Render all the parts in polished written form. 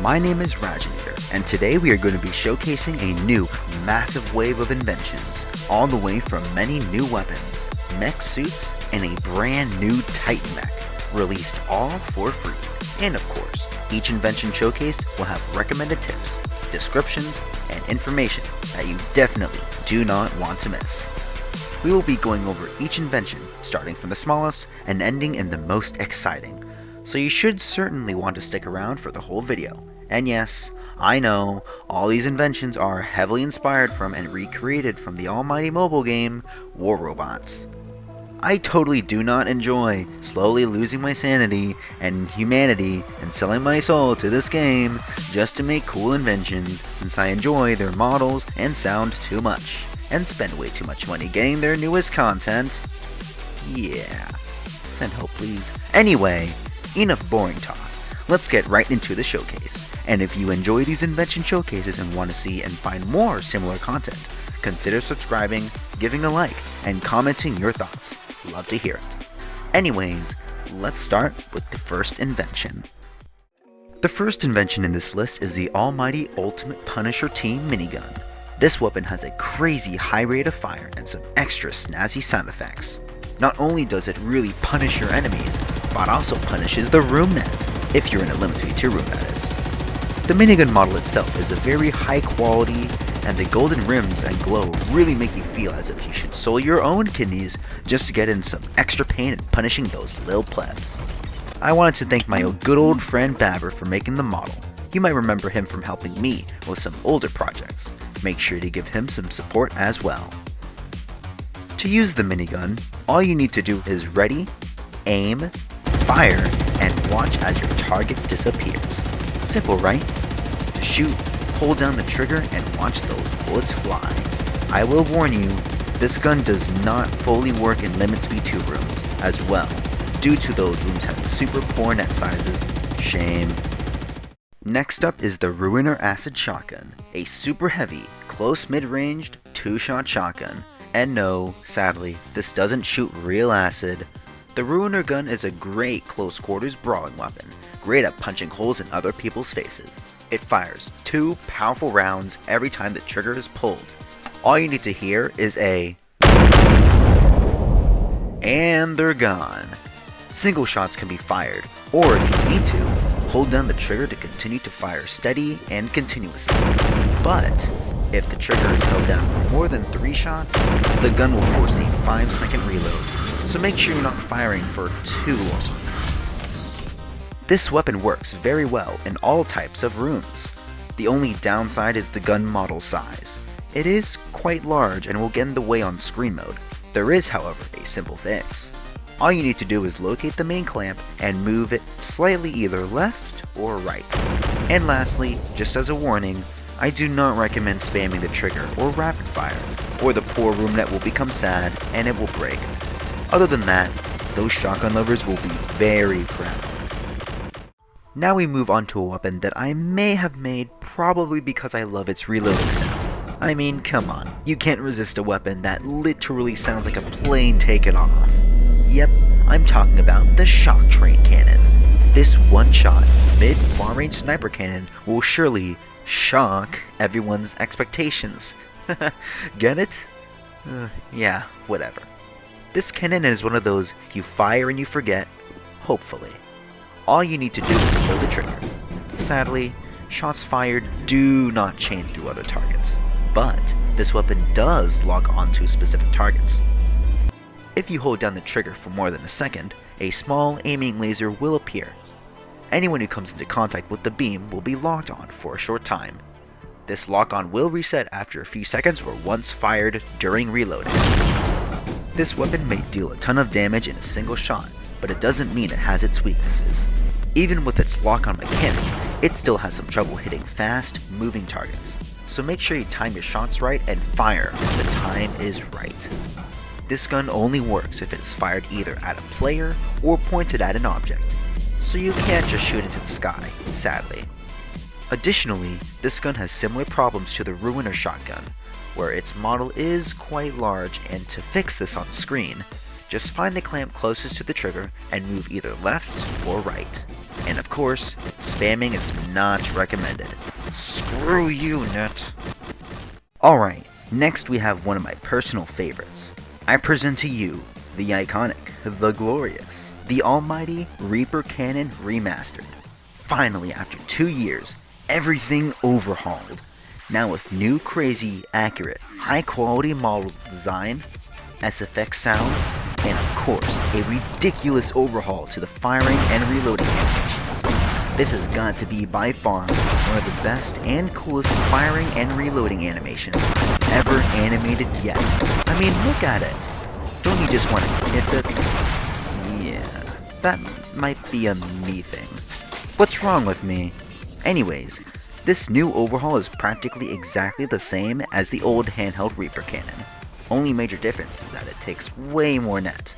My name is Rajanator, and today we are going to be showcasing a new massive wave of inventions, all the way from many new weapons, mech suits, and a brand new Titan mech, released all for free. And of course, each invention showcased will have recommended tips, descriptions, and information that you definitely do not want to miss. We will be going over each invention, starting from the smallest and ending in the most exciting. So you should certainly want to stick around for the whole video. And yes, I know, all these inventions are heavily inspired from and recreated from the almighty mobile game, War Robots. I totally do not enjoy slowly losing my sanity and humanity and selling my soul to this game just to make cool inventions, since I enjoy their models and sound too much, and spend way too much money getting their newest content. Yeah, send hope please. Anyway, enough boring talk. Let's get right into the showcase. And if you enjoy these invention showcases and want to see and find more similar content, consider subscribing, giving a like, and commenting your thoughts. Love to hear it. Anyways, let's start with the first invention. The first invention in this list is the almighty Ultimate Punisher Team Minigun. This weapon has a crazy high rate of fire and some extra snazzy sound effects. Not only does it really punish your enemies, but also punishes the room net, if you're in a Limit V2 room that is. The minigun model itself is a very high quality, and the golden rims and glow really make me feel as if you should soul your own kidneys just to get in some extra pain and punishing those lil plebs. I wanted to thank my good old friend Babber for making the model. You might remember him from helping me with some older projects. Make sure to give him some support as well. To use the minigun, all you need to do is ready, aim, fire, and watch as your target disappears. Simple, right? To shoot, hold down the trigger and watch those bullets fly. I will warn you, this gun does not fully work in Limits V2 rooms as well, due to those rooms having super poor net sizes. Shame. Next up is the Ruiner Acid Shotgun, a super heavy, close mid-ranged, 2-shot shotgun. And no, sadly, this doesn't shoot real acid. The Ruiner gun is a great close quarters brawling weapon, great at punching holes in other people's faces. It fires 2 powerful rounds every time the trigger is pulled. All you need to hear is a and they're gone. Single shots can be fired, or if you need to, hold down the trigger to continue to fire steady and continuously. But if the trigger is held down for more than 3 shots, the gun will force a 5-second reload, so make sure you're not firing for too long. This weapon works very well in all types of rooms. The only downside is the gun model size. It is quite large and will get in the way on screen mode. There is, however, a simple fix. All you need to do is locate the main clamp and move it slightly either left or right. And lastly, just as a warning, I do not recommend spamming the trigger or rapid fire, or the poor room net will become sad and it will break. Other than that, those shotgun lovers will be very proud. Now we move on to a weapon that I may have made probably because I love its reloading sound. I mean, come on, you can't resist a weapon that literally sounds like a plane taken off. Yep, I'm talking about the Shocktrain Cannon. This one-shot, mid-far-range sniper cannon will surely shock everyone's expectations. Get it? Yeah, whatever. This cannon is one of those you fire and you forget, hopefully. All you need to do is pull the trigger. Sadly, shots fired do not chain through other targets, but this weapon does lock onto specific targets. If you hold down the trigger for more than a second, a small aiming laser will appear. Anyone who comes into contact with the beam will be locked on for a short time. This lock-on will reset after a few seconds or once fired during reloading. This weapon may deal a ton of damage in a single shot, but it doesn't mean it has its weaknesses. Even with its lock-on mechanic, it still has some trouble hitting fast, moving targets. So make sure you time your shots right and fire when the time is right. This gun only works if it is fired either at a player or pointed at an object, so you can't just shoot into the sky, sadly. Additionally, this gun has similar problems to the Ruiner shotgun, where its model is quite large, and to fix this on screen, just find the clamp closest to the trigger and move either left or right. And of course, spamming is not recommended. Screw you, Net. Alright, next we have one of my personal favorites. I present to you the iconic, the glorious, the almighty Reaper Cannon Remastered. Finally, after 2 years, everything overhauled. Now with new, crazy, accurate, high-quality model design, SFX sounds, and of course, a ridiculous overhaul to the firing and reloading animations. This has got to be by far one of the best and coolest firing and reloading animations I've ever animated yet. I mean, look at it. Don't you just want to kiss it? Yeah, that might be a me thing. What's wrong with me? Anyways, this new overhaul is practically exactly the same as the old handheld Reaper Cannon. Only major difference is that it takes way more net.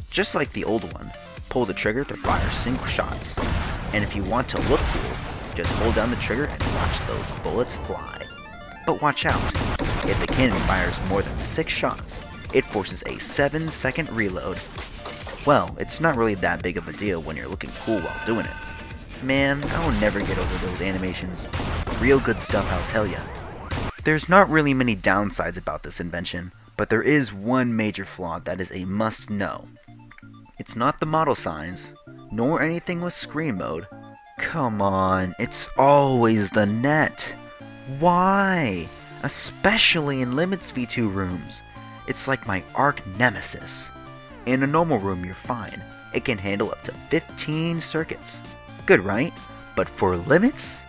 Just like the old one, pull the trigger to fire single shots. And if you want to look cool, just hold down the trigger and watch those bullets fly. But watch out, if the cannon fires more than 6 shots, it forces a 7-second reload. Well, it's not really that big of a deal when you're looking cool while doing it. Man, I'll never get over those animations. Real good stuff, I'll tell ya. There's not really many downsides about this invention, but there is one major flaw that is a must-know. It's not the model size, nor anything with screen mode. Come on, it's always the net. Why? Especially in Limits V2 rooms. It's like my arch nemesis. In a normal room, you're fine. It can handle up to 15 circuits. Good, right? But for Limits?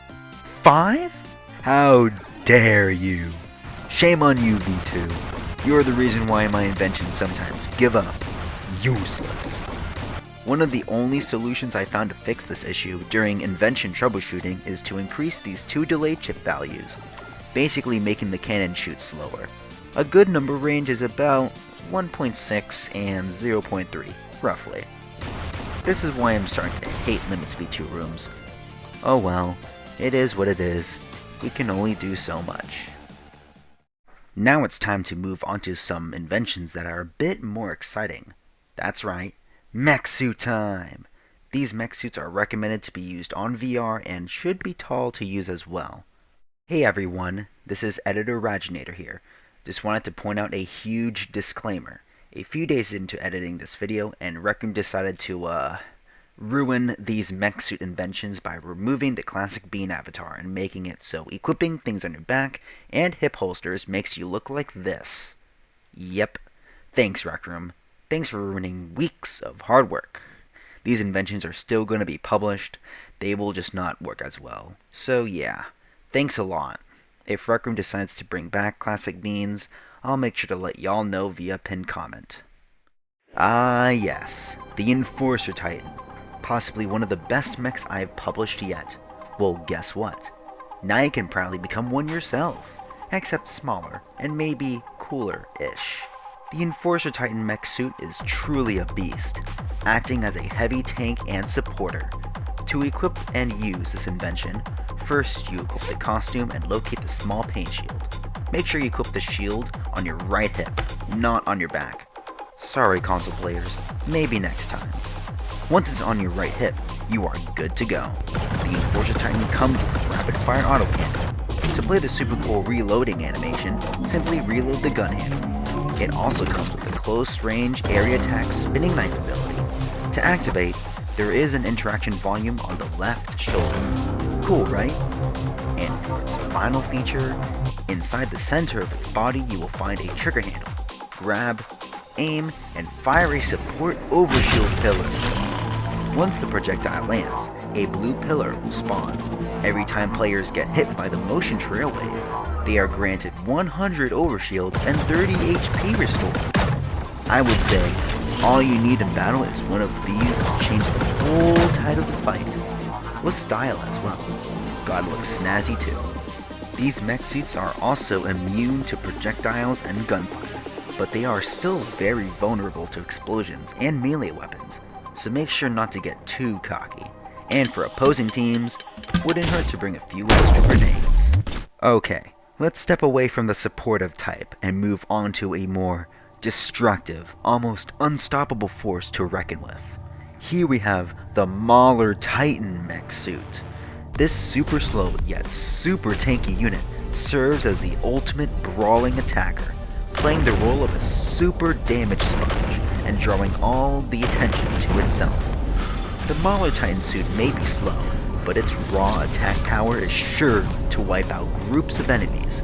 5? How dare you? Shame on you, V2. You're the reason why my inventions sometimes give up. Useless. One of the only solutions I found to fix this issue during Invention troubleshooting is to increase these 2 delay chip values, basically making the cannon shoot slower. A good number range is about 1.6 and 0.3, roughly. This is why I'm starting to hate Limits V2 rooms. Oh well, it is what it is. We can only do so much. Now it's time to move on to some inventions that are a bit more exciting. That's right, mech suit time! These mech suits are recommended to be used on VR and should be tall to use as well. Hey everyone, this is Editor Raginator here. Just wanted to point out a huge disclaimer. A few days into editing this video, and RecRoom decided to, ruin these mech suit inventions by removing the classic bean avatar and making it so equipping things on your back and hip holsters makes you look like this. Yep. Thanks, RecRoom. Thanks for ruining weeks of hard work. These inventions are still going to be published. They will just not work as well. So yeah, thanks a lot. If RecRoom decides to bring back classic beans, I'll make sure to let y'all know via pinned comment. Ah yes, the Enforcer Titan. Possibly one of the best mechs I've published yet. Well, guess what? Now you can proudly become one yourself, except smaller and maybe cooler-ish. The Enforcer Titan mech suit is truly a beast, acting as a heavy tank and supporter. To equip and use this invention, first you equip the costume and locate the small paint shield. Make sure you equip the shield on your right hip, not on your back. Sorry console players, maybe next time. Once it's on your right hip, you are good to go. The Enforcer Titan comes with a rapid fire autocannon. To play the super cool reloading animation, simply reload the gun handle. It also comes with a close range area attack spinning knife ability. To activate, there is an interaction volume on the left shoulder. Cool, right? And for its final feature, inside the center of its body you will find a trigger handle. Grab, aim, and fire a support overshield pillar. Once the projectile lands, a blue pillar will spawn. Every time players get hit by the motion trail wave, they are granted 100 overshield and 30 HP restored. I would say, all you need in battle is one of these to change the whole tide of the fight. With style as well. God looks snazzy too. These mech suits are also immune to projectiles and gunfire, but they are still very vulnerable to explosions and melee weapons, so make sure not to get too cocky. And for opposing teams, wouldn't hurt to bring a few extra grenades. Okay, let's step away from the supportive type and move on to a more destructive, almost unstoppable force to reckon with. Here we have the Mauler Titan mech suit. This super slow yet super tanky unit serves as the ultimate brawling attacker, playing the role of a super damage sponge and drawing all the attention to itself. The Mauler Titan suit may be slow, but its raw attack power is sure to wipe out groups of enemies.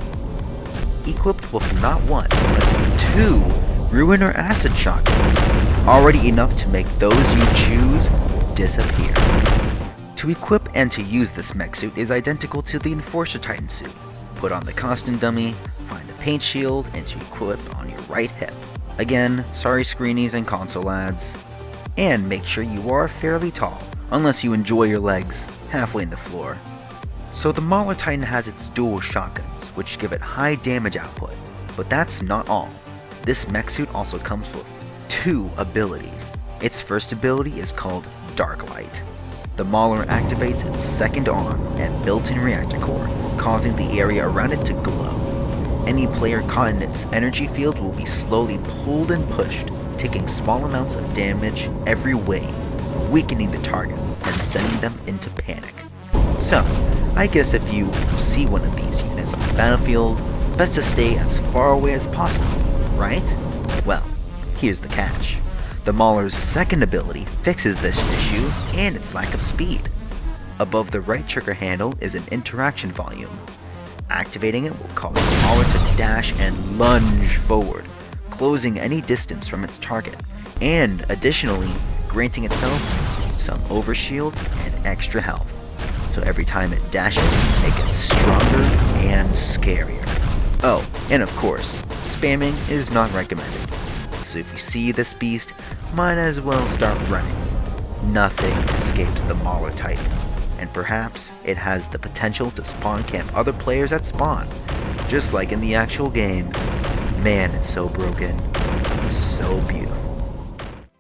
Equipped with not one, but 2 Ruin or Acid shotguns, already enough to make those you choose disappear. To equip and to use this mech suit is identical to the Enforcer Titan suit. Put on the costume dummy, find the paint shield, and to equip on your right hip. Again, sorry screenies and console ads. And make sure you are fairly tall, unless you enjoy your legs halfway in the floor. So the Mauler Titan has its dual shotguns, which give it high damage output, but that's not all. This mech suit also comes with 2 abilities. Its first ability is called Dark Light. The Mauler activates its second arm and built-in reactor core, causing the area around it to glow. Any player caught in its energy field will be slowly pulled and pushed, taking small amounts of damage every wave, weakening the target and sending them into panic. So, I guess if you see one of these units on the battlefield, best to stay as far away as possible, right? Well, here's the catch. The Mauler's second ability fixes this issue and its lack of speed. Above the right trigger handle is an interaction volume. Activating it will cause the Mauler to dash and lunge forward, closing any distance from its target, and additionally granting itself some overshield and extra health. So every time it dashes, it gets stronger and scarier. Oh, and of course, spamming is not recommended. So if you see this beast, might as well start running. Nothing escapes the Mauler Titan, and perhaps it has the potential to spawn camp other players at spawn, just like in the actual game. Man, it's so broken. It's so beautiful.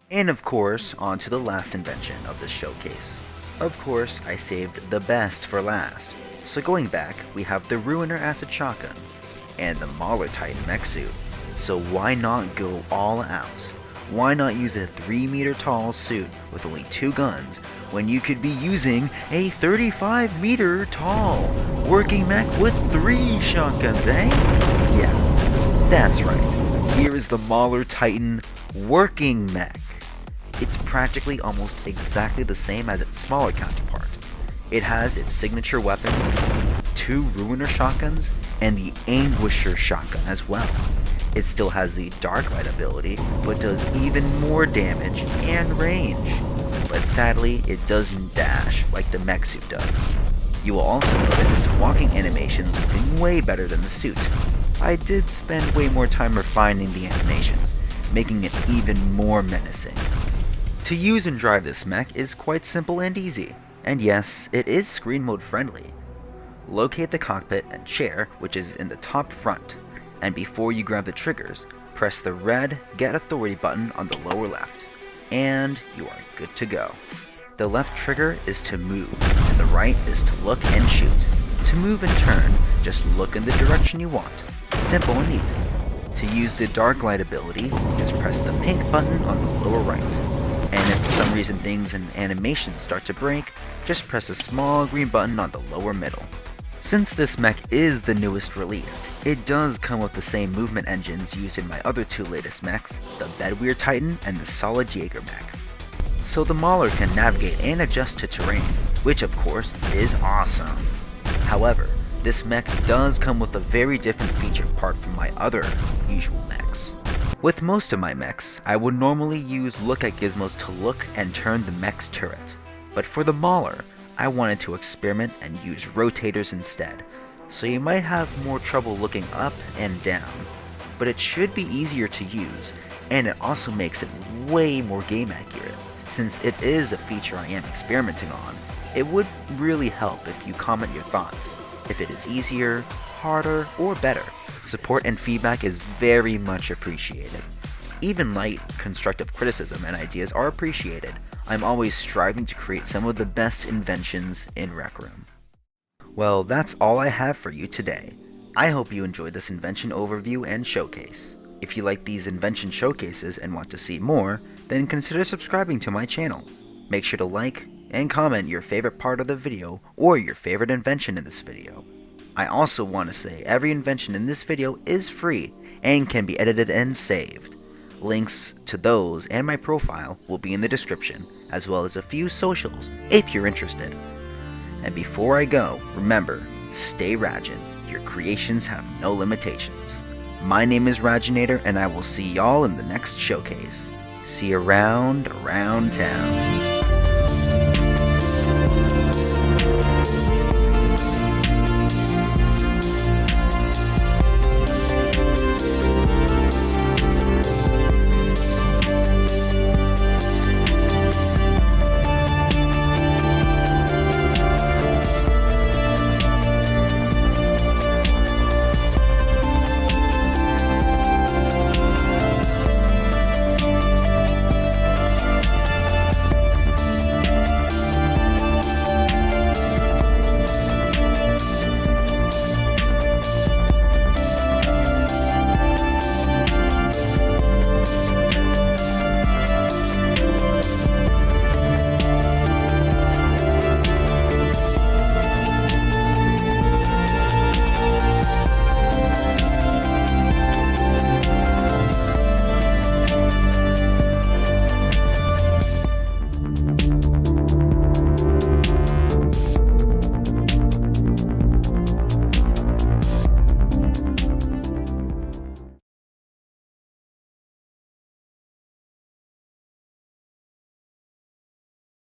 And of course, on to the last invention of this showcase. Of course, I saved the best for last. So going back, we have the Ruin or Acid shotgun, and the Mauler Titan mech suit. So why not go all out? Why not use a 3-meter tall suit with only 2 guns when you could be using a 35-meter tall working mech with 3 shotguns, eh? Yeah, that's right. Here is the Mauler Titan working mech. It's practically almost exactly the same as its smaller counterpart. It has its signature weapons, 2 Ruiner shotguns, and the Anguisher shotgun as well. It still has the Dark Light ability, but does even more damage and range. But sadly, it doesn't dash like the mech suit does. You will also notice its walking animations looking way better than the suit. I did spend way more time refining the animations, making it even more menacing. To use and drive this mech is quite simple and easy, and yes, it is screen mode friendly. Locate the cockpit and chair, which is in the top front, and before you grab the triggers, press the red Get Authority button on the lower left, and you are good to go. The left trigger is to move, and the right is to look and shoot. To move and turn, just look in the direction you want. Simple and easy. To use the Dark Light ability, just press the pink button on the lower right. And if for some reason things and animations start to break, just press the small green button on the lower middle. Since this mech is the newest released, it does come with the same movement engines used in my other 2 latest mechs, the Bedweir Titan and the Solid Jaeger mech. So the Mauler can navigate and adjust to terrain, which of course is awesome. However, this mech does come with a very different feature apart from my other usual mechs. With most of my mechs, I would normally use look-at gizmos to look and turn the mech's turret, but for the Mauler, I wanted to experiment and use rotators instead, so you might have more trouble looking up and down, but it should be easier to use, and it also makes it way more game accurate. Since it is a feature I am experimenting on, it would really help if you comment your thoughts, if it is easier, harder, or better. Support and feedback is very much appreciated. Even light, constructive criticism and ideas are appreciated. I'm always striving to create some of the best inventions in RecRoom. Well, that's all I have for you today. I hope you enjoyed this invention overview and showcase. If you like these invention showcases and want to see more, then consider subscribing to my channel. Make sure to like and comment your favorite part of the video or your favorite invention in this video. I also want to say every invention in this video is free and can be edited and saved. Links to those and my profile will be in the description, as well as a few socials if you're interested. And before I go, remember, stay Ragin. Your creations have no limitations. My name is Raginator, and I will see y'all in the next showcase. See you around town.